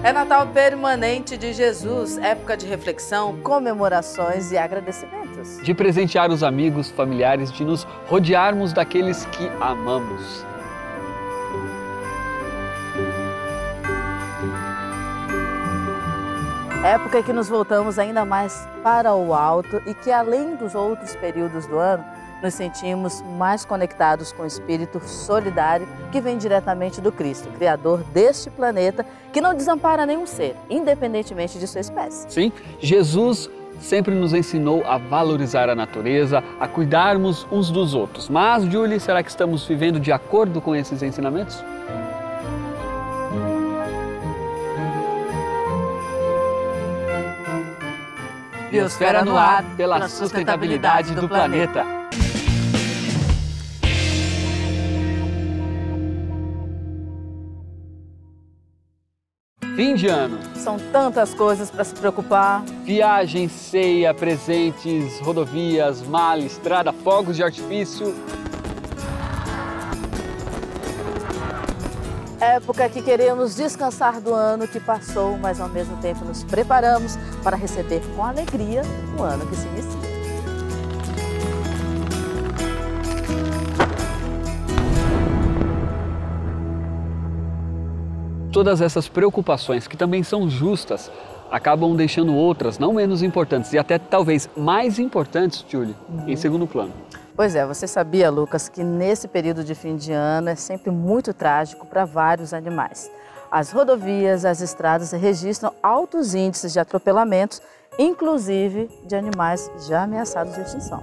É Natal permanente de Jesus, época de reflexão, comemorações e agradecimentos. De presentear os amigos, familiares, de nos rodearmos daqueles que amamos. Época que nos voltamos ainda mais para o alto e que, além dos outros períodos do ano, nos sentimos mais conectados com o espírito solidário que vem diretamente do Cristo, Criador deste planeta, que não desampara nenhum ser, independentemente de sua espécie. Sim, Jesus sempre nos ensinou a valorizar a natureza, a cuidarmos uns dos outros. Mas, Julie, será que estamos vivendo de acordo com esses ensinamentos? Biosfera no ar, pela sustentabilidade do planeta. Fim de ano. São tantas coisas para se preocupar. Viagem, ceia, presentes, rodovias, malha, estrada, fogos de artifício. Época que queremos descansar do ano que passou, mas ao mesmo tempo nos preparamos para receber com alegria o ano que se inicia. Todas essas preocupações, que também são justas, acabam deixando outras não menos importantes e até talvez mais importantes, Julie, em segundo plano. Pois é, você sabia, Lucas, que nesse período de fim de ano é sempre muito trágico para vários animais. As rodovias, as estradas registram altos índices de atropelamentos, inclusive de animais já ameaçados de extinção.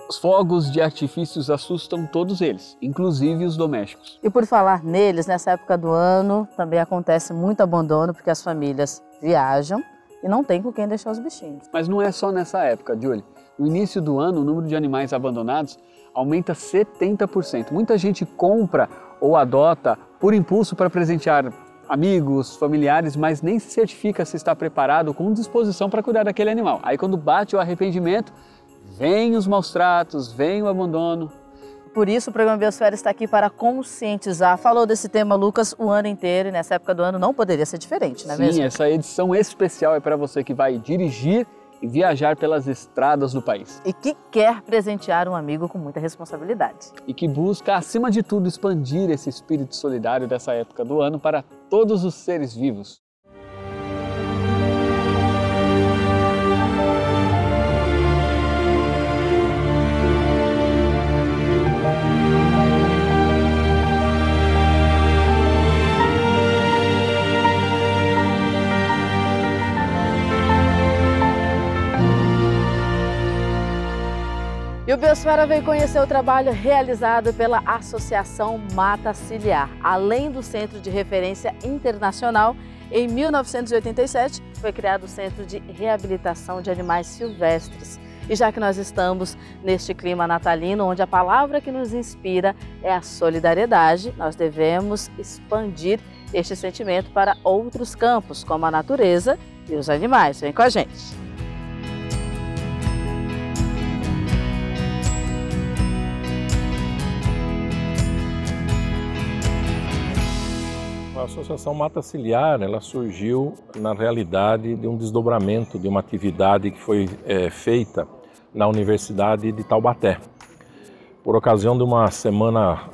Os fogos de artifícios assustam todos eles, inclusive os domésticos. E por falar neles, nessa época do ano também acontece muito abandono, porque as famílias viajam e não tem com quem deixar os bichinhos. Mas não é só nessa época, Julie. No início do ano, o número de animais abandonados aumenta 70%. Muita gente compra ou adota por impulso para presentear amigos, familiares, mas nem se certifica se está preparado com disposição para cuidar daquele animal. Aí quando bate o arrependimento, vem os maus tratos, vem o abandono. Por isso o programa Biosfera está aqui para conscientizar. Falou desse tema, Lucas, o ano inteiro e nessa época do ano não poderia ser diferente, não é mesmo? Sim, essa edição especial é para você que vai dirigir e viajar pelas estradas do país. E que quer presentear um amigo com muita responsabilidade. E que busca, acima de tudo, expandir esse espírito solidário dessa época do ano para todos os seres vivos. E o Biosfera veio conhecer o trabalho realizado pela Associação Mata Ciliar. Além do Centro de Referência Internacional, em 1987 foi criado o Centro de Reabilitação de Animais Silvestres. E já que nós estamos neste clima natalino, onde a palavra que nos inspira é a solidariedade, nós devemos expandir este sentimento para outros campos, como a natureza e os animais. Vem com a gente! A Associação Mata Ciliar, ela surgiu na realidade de um desdobramento de uma atividade que foi feita na Universidade de Taubaté. Por ocasião de uma semana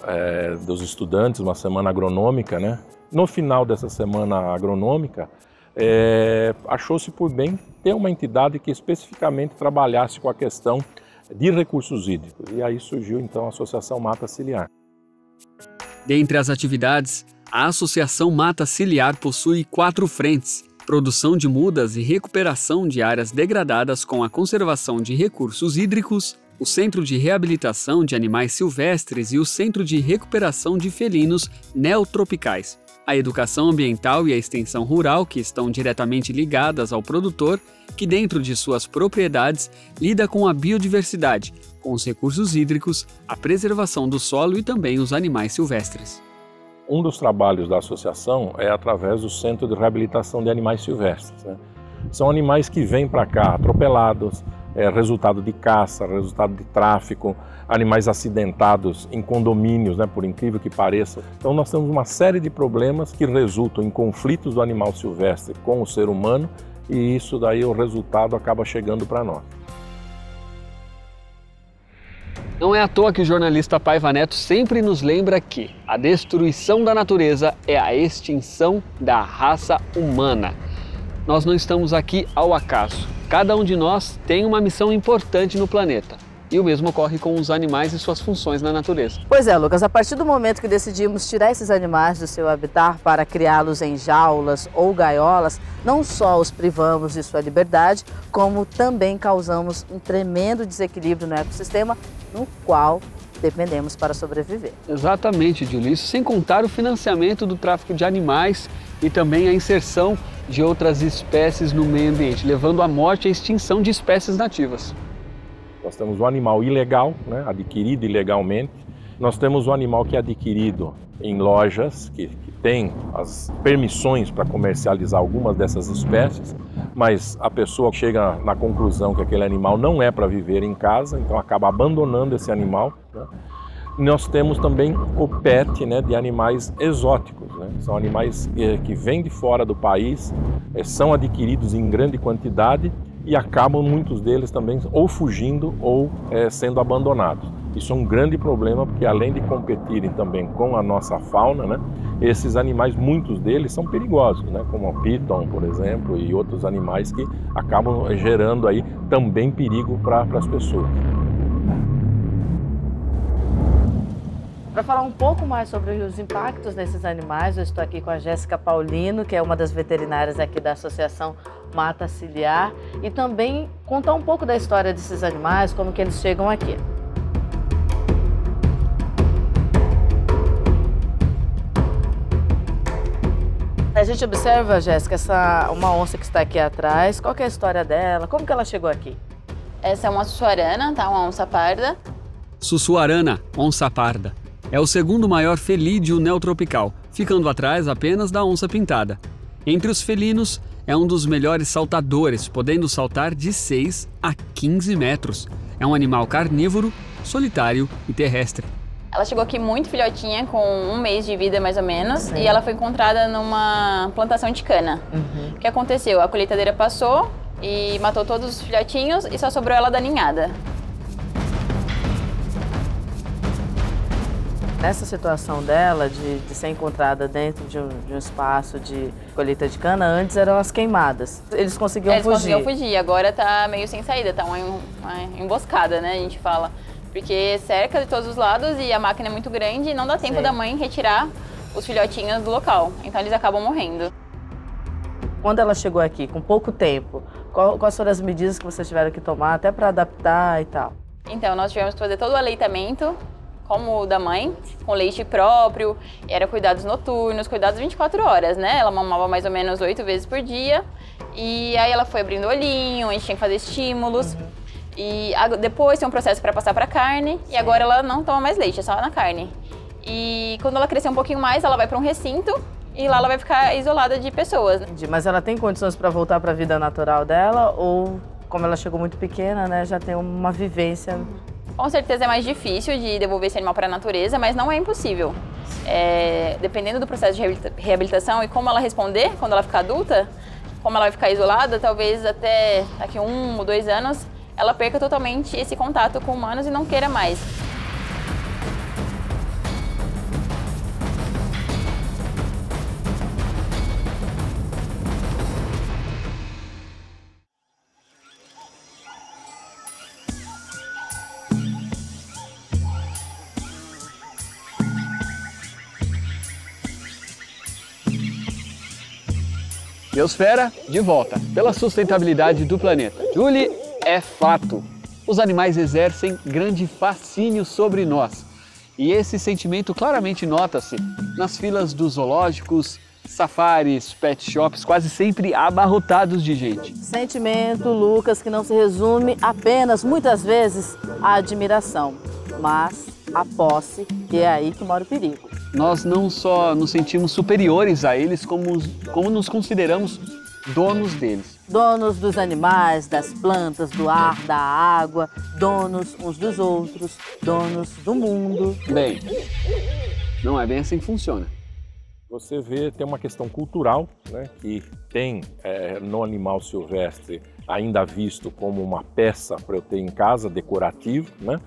dos estudantes, uma semana agronômica, né? No final dessa semana agronômica, achou-se por bem ter uma entidade que especificamente trabalhasse com a questão de recursos hídricos. E aí surgiu então a Associação Mata Ciliar. Dentre as atividades, a Associação Mata Ciliar possui 4 frentes: produção de mudas e recuperação de áreas degradadas com a conservação de recursos hídricos, o Centro de Reabilitação de Animais Silvestres e o Centro de Recuperação de Felinos Neotropicais. A educação ambiental e a extensão rural, que estão diretamente ligadas ao produtor, que dentro de suas propriedades lida com a biodiversidade, com os recursos hídricos, a preservação do solo e também os animais silvestres. Um dos trabalhos da associação é através do Centro de Reabilitação de Animais Silvestres, né? São animais que vêm para cá atropelados, resultado de caça, resultado de tráfico, animais acidentados em condomínios, né, por incrível que pareça. Então nós temos uma série de problemas que resultam em conflitos do animal silvestre com o ser humano e isso daí o resultado acaba chegando para nós. Não é à toa que o jornalista Paiva Neto sempre nos lembra que a destruição da natureza é a extinção da raça humana. Nós não estamos aqui ao acaso. Cada um de nós tem uma missão importante no planeta. E o mesmo ocorre com os animais e suas funções na natureza. Pois é, Lucas, a partir do momento que decidimos tirar esses animais do seu habitat para criá-los em jaulas ou gaiolas, não só os privamos de sua liberdade, como também causamos um tremendo desequilíbrio no ecossistema no qual dependemos para sobreviver. Exatamente, Júlio. Isso sem contar o financiamento do tráfico de animais e também a inserção de outras espécies no meio ambiente, levando à morte e à extinção de espécies nativas. Nós temos o animal ilegal, né, adquirido ilegalmente. Nós temos o animal que é adquirido em lojas, que tem as permissões para comercializar algumas dessas espécies, mas a pessoa chega na conclusão que aquele animal não é para viver em casa, então acaba abandonando esse animal, né? Nós temos também o pet, né, de animais exóticos, né? São animais que vêm de fora do país, são adquiridos em grande quantidade e acabam muitos deles também ou fugindo ou sendo abandonados. Isso é um grande problema porque além de competirem também com a nossa fauna, né, esses animais, muitos deles são perigosos, né, como o piton, por exemplo, e outros animais que acabam gerando aí também perigo para as pessoas. Para falar um pouco mais sobre os impactos desses animais, eu estou aqui com a Jéssica Paulino, que é uma das veterinárias aqui da Associação Mata Ciliar, e também contar um pouco da história desses animais, como que eles chegam aqui. A gente observa, Jéssica, uma onça que está aqui atrás. Qual que é a história dela? Como que ela chegou aqui? Essa é uma sussuarana, tá? Uma onça parda. Sussuarana, onça parda. É o segundo maior felídeo neotropical, ficando atrás apenas da onça pintada. Entre os felinos, é um dos melhores saltadores, podendo saltar de 6 a 15 metros. É um animal carnívoro, solitário e terrestre. Ela chegou aqui muito filhotinha, com 1 mês de vida mais ou menos, sim, e ela foi encontrada numa plantação de cana. O que aconteceu? A colheitadeira passou e matou todos os filhotinhos e só sobrou ela da ninhada. Nessa situação dela, de ser encontrada dentro de um espaço de colheita de cana, antes eram as queimadas. Eles conseguiam fugir. Eles conseguiam fugir, agora tá meio sem saída, tá uma emboscada, né, a gente fala. Porque cerca de todos os lados e a máquina é muito grande e não dá tempo, sim, da mãe retirar os filhotinhos do local. Então eles acabam morrendo. Quando ela chegou aqui, com pouco tempo, quais foram as medidas que vocês tiveram que tomar até para adaptar e tal? Então, nós tivemos que fazer todo o aleitamento, como o da mãe, com leite próprio, era cuidados noturnos, cuidados 24 horas, né? Ela mamava mais ou menos 8 vezes por dia, e aí ela foi abrindo o olhinho, a gente tinha que fazer estímulos, e depois tem um processo para passar para carne, e agora ela não toma mais leite, é só na carne. E quando ela crescer um pouquinho mais, ela vai para um recinto, e lá ela vai ficar isolada de pessoas. Mas ela tem condições para voltar para a vida natural dela, ou como ela chegou muito pequena, né, já tem uma vivência... Com certeza é mais difícil de devolver esse animal para a natureza, mas não é impossível. Dependendo do processo de reabilitação e como ela responder quando ela ficar adulta, como ela vai ficar isolada, talvez até daqui 1 ou 2 anos, ela perca totalmente esse contato com humanos e não queira mais. Biosfera, de volta, pela sustentabilidade do planeta. Julie, é fato. Os animais exercem grande fascínio sobre nós. E esse sentimento claramente nota-se nas filas dos zoológicos, safaris, pet shops, quase sempre abarrotados de gente. Sentimento, Lucas, que não se resume apenas, muitas vezes, à admiração, mas à posse, que é aí que mora o perigo. Nós não só nos sentimos superiores a eles, como nos consideramos donos deles. Donos dos animais, das plantas, do ar, da água, donos uns dos outros, donos do mundo. Bem, não é bem assim que funciona. Você vê, tem uma questão cultural, né, que tem no animal silvestre ainda visto como uma peça para eu ter em casa, decorativo, né?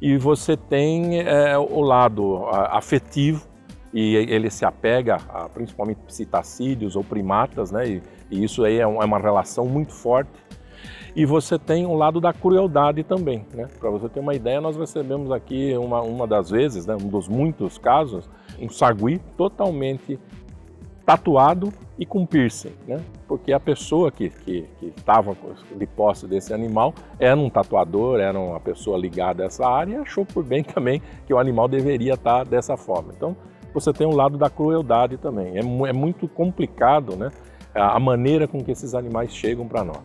E você tem o lado afetivo, e ele se apega a principalmente psitacídeos ou primatas, né? E isso aí é uma relação muito forte. E você tem um lado da crueldade também, né? Para você ter uma ideia, nós recebemos aqui uma das vezes, né, um dos muitos casos, um sagui totalmente tatuado e com piercing, né? Porque a pessoa que estava de posse desse animal era um tatuador, era uma pessoa ligada a essa área e achou por bem também que o animal deveria estar dessa forma. Então, você tem um lado da crueldade também. É muito complicado, né, a maneira com que esses animais chegam para nós.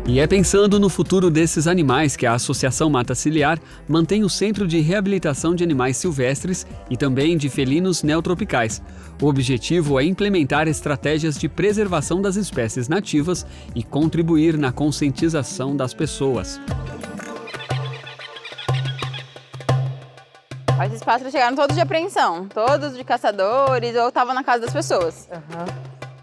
E é pensando no futuro desses animais que a Associação Mata Ciliar mantém o Centro de Reabilitação de Animais Silvestres e também de felinos neotropicais. O objetivo é implementar estratégias de preservação das espécies nativas e contribuir na conscientização das pessoas. Esses pássaros chegaram todos de apreensão, todos de caçadores ou estavam na casa das pessoas.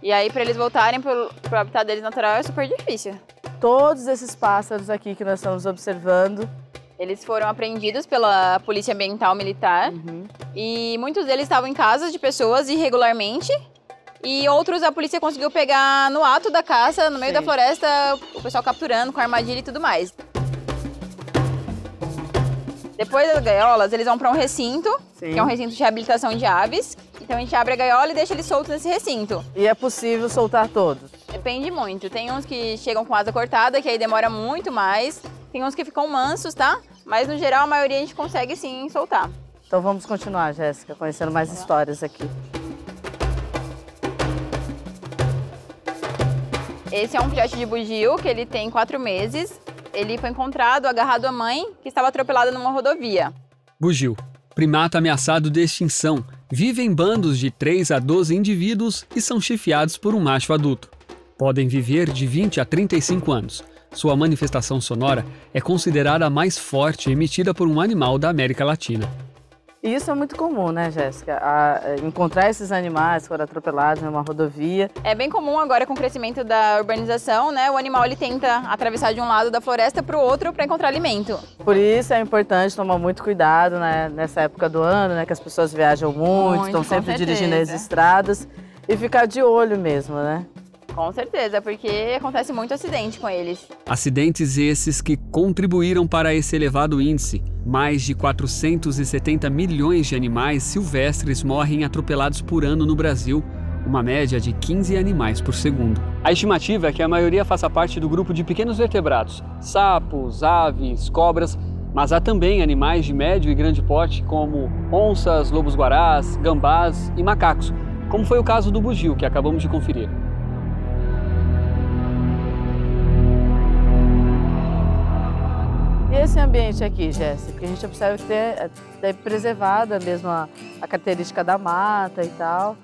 E aí, para eles voltarem pro habitat deles natural é super difícil. Todos esses pássaros aqui que nós estamos observando, eles foram apreendidos pela Polícia Ambiental Militar e muitos deles estavam em casas de pessoas irregularmente e outros a polícia conseguiu pegar no ato da caça, no meio da floresta, o pessoal capturando com armadilha e tudo mais. Depois das gaiolas, eles vão para um recinto, que é um recinto de reabilitação de aves. Então a gente abre a gaiola e deixa eles soltos nesse recinto. E é possível soltar todos? Depende muito. Tem uns que chegam com asa cortada, que aí demora muito mais. Tem uns que ficam mansos, tá? Mas no geral a maioria a gente consegue sim soltar. Então vamos continuar, Jéssica, conhecendo mais histórias aqui. Esse é um filhote de bugio, que ele tem 4 meses. Ele foi encontrado agarrado à mãe, que estava atropelada numa rodovia. Bugio, primata ameaçado de extinção, vive em bandos de 3 a 12 indivíduos e são chefiados por um macho adulto. Podem viver de 20 a 35 anos. Sua manifestação sonora é considerada a mais forte emitida por um animal da América Latina. E isso é muito comum, né, Jéssica? Encontrar esses animais que foram atropelados numa rodovia. É bem comum agora com o crescimento da urbanização, né? O animal ele tenta atravessar de um lado da floresta para o outro para encontrar alimento. Por isso é importante tomar muito cuidado, né, nessa época do ano, né, que as pessoas viajam muito, estão sempre dirigindo as estradas e ficar de olho mesmo, né? Com certeza, porque acontece muito acidente com eles. Acidentes esses que contribuíram para esse elevado índice. Mais de 470 milhões de animais silvestres morrem atropelados por ano no Brasil, uma média de 15 animais por segundo. A estimativa é que a maioria faça parte do grupo de pequenos vertebrados, sapos, aves, cobras, mas há também animais de médio e grande porte como onças, lobos-guarás, gambás e macacos, como foi o caso do bugio que acabamos de conferir. E esse ambiente aqui, Jéssica, porque a gente observa que é preservada mesmo a característica da mata e tal.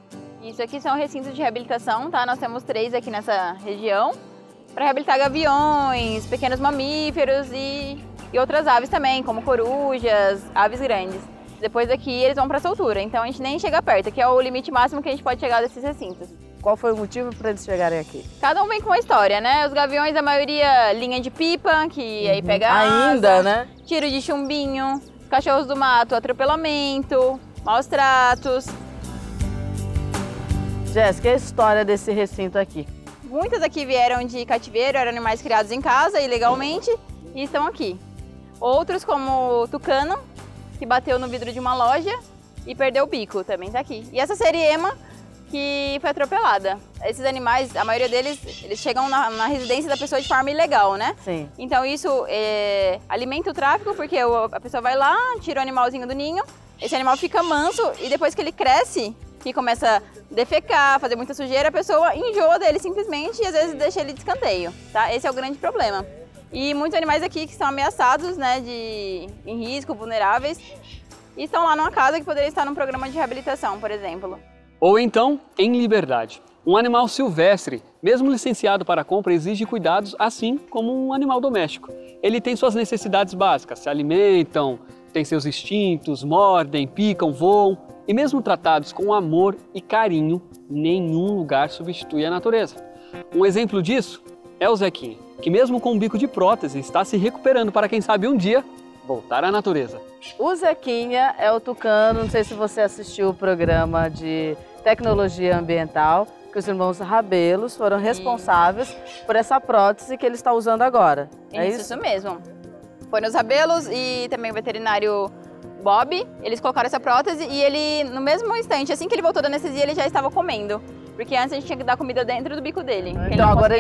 Isso aqui são recintos de reabilitação, tá? Nós temos 3 aqui nessa região para reabilitar gaviões, pequenos mamíferos e outras aves também, como corujas, aves grandes. Depois daqui eles vão para a soltura, então a gente nem chega perto, aqui é o limite máximo que a gente pode chegar desses recintos. Qual foi o motivo para eles chegarem aqui? Cada um vem com uma história, né? Os gaviões, a maioria, linha de pipa, que aí pega ainda, asa, né? Tiro de chumbinho, cachorros do mato, atropelamento, maus tratos. Jéssica, e a história desse recinto aqui? Muitas aqui vieram de cativeiro, eram animais criados em casa, ilegalmente, e estão aqui. Outros, como o tucano, que bateu no vidro de uma loja e perdeu o bico, também está aqui. E essa seriema, que foi atropelada. Esses animais, a maioria deles, eles chegam na residência da pessoa de forma ilegal, né? Sim. Então isso alimenta o tráfico, porque a pessoa vai lá, tira o animalzinho do ninho, esse animal fica manso e depois que ele cresce, que começa a defecar, fazer muita sujeira, a pessoa enjoa dele simplesmente e às vezes deixa ele de escanteio, tá? Esse é o grande problema. E muitos animais aqui que estão ameaçados, né, em risco, vulneráveis, e estão lá numa casa que poderia estar num programa de reabilitação, por exemplo. Ou então, em liberdade. Um animal silvestre, mesmo licenciado para compra, exige cuidados assim como um animal doméstico. Ele tem suas necessidades básicas, se alimentam, têm seus instintos, mordem, picam, voam. E mesmo tratados com amor e carinho, nenhum lugar substitui a natureza. Um exemplo disso é o Zequinha, que mesmo com um bico de prótese está se recuperando para, quem sabe, um dia voltar à natureza. O Zequinha é o tucano, não sei se você assistiu o programa de tecnologia ambiental, que os irmãos Rabelos foram responsáveis por essa prótese que ele está usando agora. É isso? Isso mesmo. Foram os Rabelos e também o veterinário Bob, eles colocaram essa prótese e ele, no mesmo instante, assim que ele voltou da anestesia, ele já estava comendo. Porque antes a gente tinha que dar comida dentro do bico dele. Então agora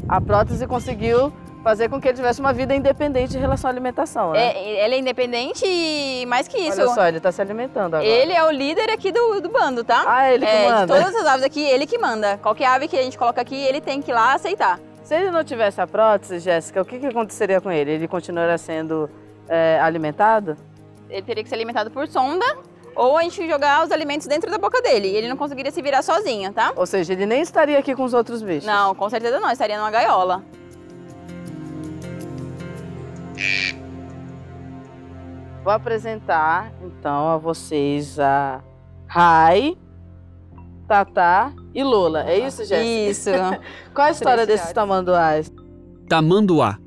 a prótese conseguiu fazer com que ele tivesse uma vida independente em relação à alimentação, né? Ele é independente e mais que isso. Olha só, ele está se alimentando agora. Ele é o líder aqui do bando, tá? Ah, ele que manda? De todas as aves aqui, ele que manda. Qualquer ave que a gente coloca aqui, ele tem que ir lá aceitar. Se ele não tivesse a prótese, Jéssica, o que aconteceria com ele? Ele continuaria sendo alimentado? Ele teria que ser alimentado por sonda ou a gente jogar os alimentos dentro da boca dele. Ele não conseguiria se virar sozinho, tá? Ou seja, ele nem estaria aqui com os outros bichos? Não, com certeza não. Estaria numa gaiola. Vou apresentar, então, a vocês a Rai, Tatá e Lola. É isso, Jéssica? Isso. Qual a história desses tamanduás? Tamanduá.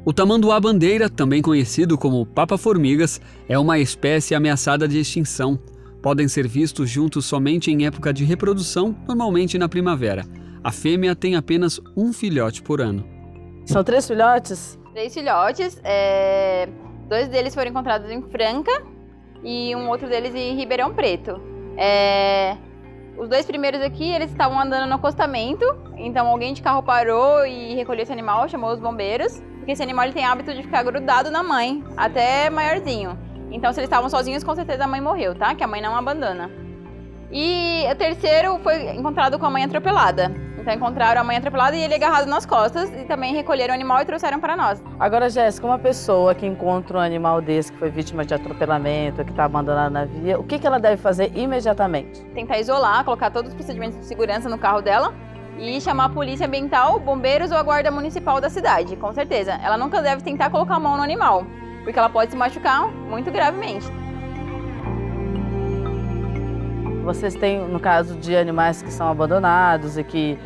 O tamanduá-bandeira, também conhecido como papa-formigas, é uma espécie ameaçada de extinção. Podem ser vistos juntos somente em época de reprodução, normalmente na primavera. A fêmea tem apenas um filhote por ano. São 3 filhotes? 3 filhotes. 2 deles foram encontrados em Franca e um outro deles em Ribeirão Preto. Os 2 primeiros aqui, eles estavam andando no acostamento, então alguém de carro parou e recolheu esse animal, chamou os bombeiros, porque esse animal ele tem hábito de ficar grudado na mãe, até maiorzinho. Então, se eles estavam sozinhos, com certeza a mãe morreu, tá? Que a mãe não abandona. E o terceiro foi encontrado com a mãe atropelada. Então, encontraram a mãe atropelada e ele agarrado nas costas e também recolheram o animal e trouxeram para nós. Agora, Jéssica, uma pessoa que encontra um animal desse que foi vítima de atropelamento, que está abandonado na via, o que ela deve fazer imediatamente? Tentar isolar, colocar todos os procedimentos de segurança no carro dela e chamar a polícia ambiental, bombeiros ou a guarda municipal da cidade, com certeza. Ela nunca deve tentar colocar a mão no animal, porque ela pode se machucar muito gravemente. Vocês têm, no caso de animais que são abandonados e que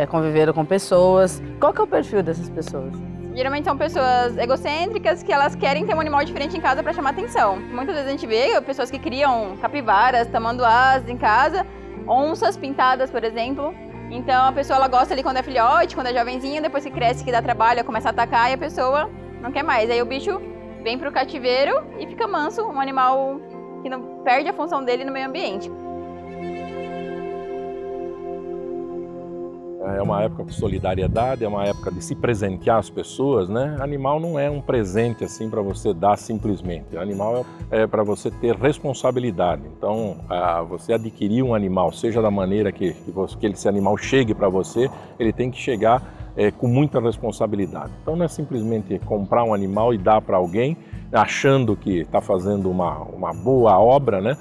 conviveram com pessoas, qual que é o perfil dessas pessoas? Geralmente são pessoas egocêntricas que elas querem ter um animal diferente em casa para chamar atenção. Muitas vezes a gente vê pessoas que criam capivaras, tamanduás em casa, onças pintadas, por exemplo. Então a pessoa ela gosta ali quando é filhote, quando é jovenzinho, depois que cresce, que dá trabalho, começa a atacar e a pessoa não quer mais. Aí o bicho vem pro cativeiro e fica manso, um animal que não perde a função dele no meio ambiente. É uma época de solidariedade, é uma época de se presentear as pessoas, né? Animal não é um presente assim para você dar simplesmente. Animal é para você ter responsabilidade. Então, você adquirir um animal, seja da maneira que esse animal chegue para você, ele tem que chegar com muita responsabilidade. Então, não é simplesmente comprar um animal e dar para alguém, achando que está fazendo uma boa obra, né?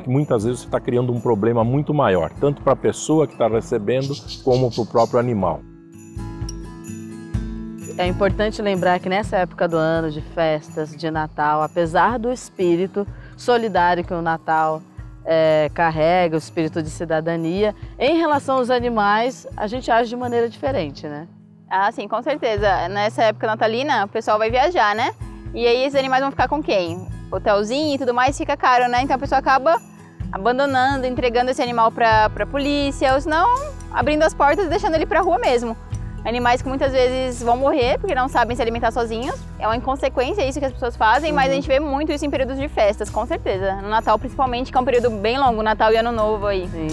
Que muitas vezes você está criando um problema muito maior, tanto para a pessoa que está recebendo, como para o próprio animal. É importante lembrar que nessa época do ano, de festas, de Natal, apesar do espírito solidário que o Natal carrega, o espírito de cidadania, em relação aos animais, a gente age de maneira diferente, né? Ah, sim, com certeza. Nessa época natalina, o pessoal vai viajar, né? E aí esses animais vão ficar com quem? Hotelzinho e tudo mais, fica caro, né? Então a pessoa acaba abandonando, entregando esse animal para a polícia, ou senão abrindo as portas e deixando ele para a rua mesmo. Animais que muitas vezes vão morrer porque não sabem se alimentar sozinhos. É uma inconsequência isso que as pessoas fazem, mas a gente vê muito isso em períodos de festas, com certeza. No Natal principalmente, que é um período bem longo, Natal e Ano Novo aí. Sim.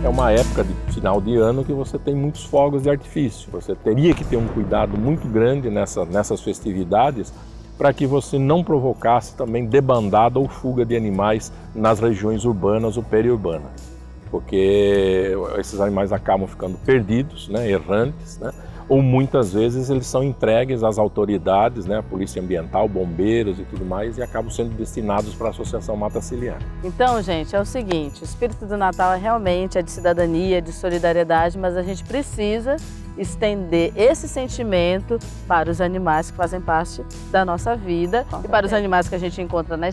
É uma época de final de ano que você tem muitos fogos de artifício. Você teria que ter um cuidado muito grande nessas festividades para que você não provocasse também debandada ou fuga de animais nas regiões urbanas ou periurbanas. Porque esses animais acabam ficando perdidos, né, errantes, né, ou muitas vezes eles são entregues às autoridades, né, a polícia ambiental, bombeiros e tudo mais, e acabam sendo destinados para a Associação Mata Ciliar. Então, gente, é o seguinte, o espírito do Natal realmente é de cidadania, de solidariedade, mas a gente precisa estender esse sentimento para os animais que fazem parte da nossa vida e para os animais que a gente encontra na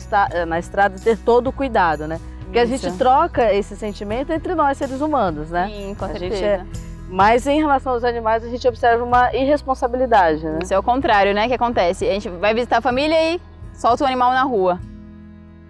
estrada, ter todo o cuidado, né? Porque a gente troca esse sentimento entre nós, seres humanos, né? Sim, com certeza. Mas em relação aos animais, a gente observa uma irresponsabilidade, né? Isso é o contrário, né, que acontece. A gente vai visitar a família e solta o animal na rua.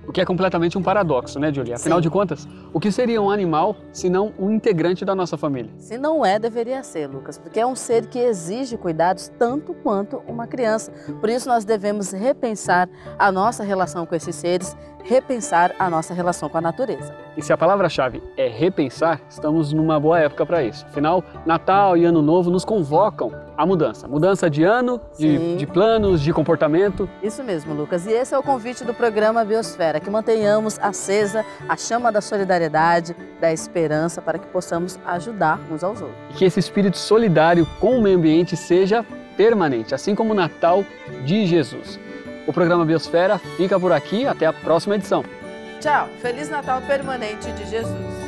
O que é completamente um paradoxo, né, Julia? Afinal de contas, o que seria um animal se não um integrante da nossa família? Se não é, deveria ser, Lucas, porque é um ser que exige cuidados tanto quanto uma criança. Por isso nós devemos repensar a nossa relação com esses seres, repensar a nossa relação com a natureza. E se a palavra-chave é repensar, estamos numa boa época para isso. Afinal, Natal e Ano Novo nos convocam à mudança. Mudança de ano, de planos, de comportamento. Isso mesmo, Lucas. E esse é o convite do programa Biosfera, que mantenhamos acesa a chama da solidariedade, da esperança, para que possamos ajudar uns aos outros. E que esse espírito solidário com o meio ambiente seja permanente, assim como o Natal de Jesus. O programa Biosfera fica por aqui, até a próxima edição. Tchau! Feliz Natal permanente de Jesus!